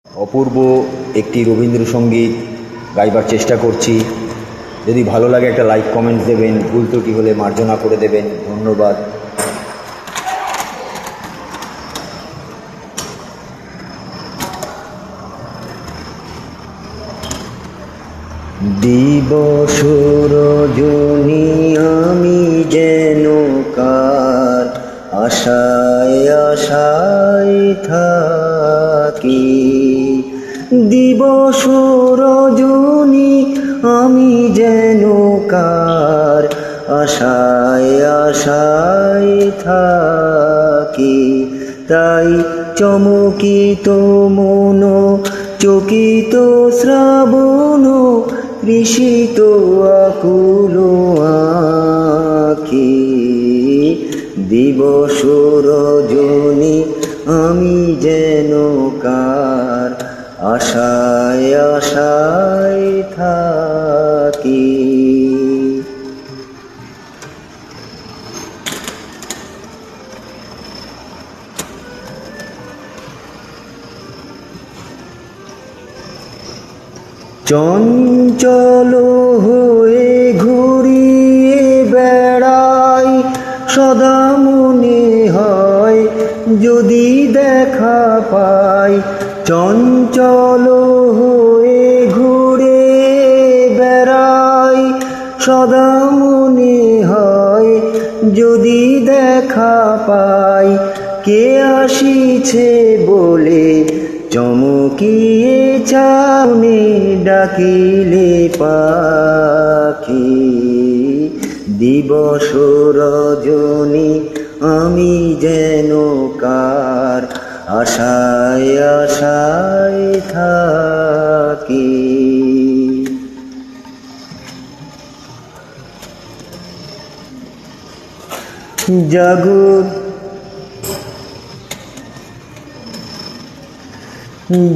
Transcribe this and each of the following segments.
অপূর্ব একটি রবীন্দ্রসঙ্গীত গাইবার চেষ্টা করছি। যদি ভালো লাগে একটা লাইক কমেন্টস দেবেন, ভুল ত্রুটি হলে মার্জনা করে দেবেন। ধন্যবাদ। দিবস রজনী আমি যেন কার আশায় আশায় থাকি। দিবস রজনী আমি যেন কার আশায় আশায় থাকি। তাই চমকিত মন চকিত শ্রাবণ ঋষিত আকুল আঁখি। দিবস রজনী আমি যেন কার আশায় আশায় থাকি। চঞ্চল হয়ে ঘুরিয়ে বেড়াই, সদা মনে হয় যদি দেখা পাই। চঞ্চল হয়ে ঘুরে বেড়াই, সদা মনে হয় যদি দেখা পাই। কে আসিছে বলে চমকিয়ে চাউনি ডাকিলে পাখি। দিবস রজনী আমি যেন কার আশায় আশায় থাকি।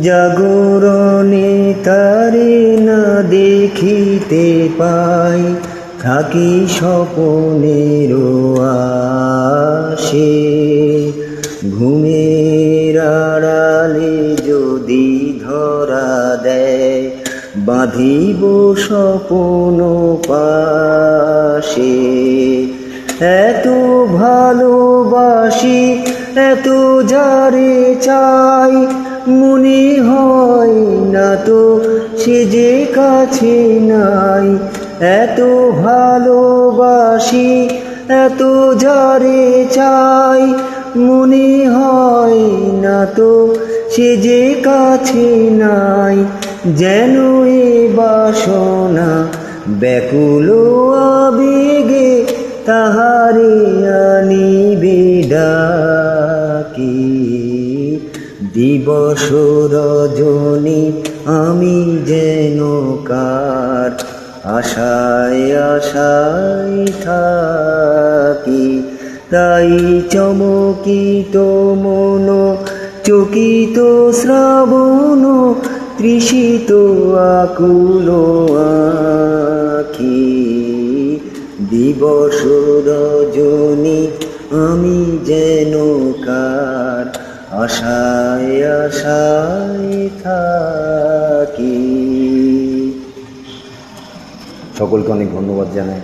জাগরণে তারে না দেখিতে পাই, থাকি স্বপনের আশে। ঘুমের আড়ালে যদি ধরা দেয়, বাঁধিব স্বপন পাশে। এত ভালোবাসি এত যারে চাই, মনে হয় না তো সে যে কাছে নাই। এত ভালোবাসি এত যারে চাই, মনে হয় না তো সে যে কাছে নাই। যেন এ বাসনা ব্যাকুল আবেগে তাহারে আনিবে ডাকি। দিবস রজনী আমি যেন কার আশায় আশায় থাকি। তাই চমকিত মন চকিত শ্রাবণ তৃষিত আকুল আঁখি। দিবস রজনী আমি যেন কার আশায় আশায় থাকি। সকলকে অনেক ধন্যবাদ জানাই।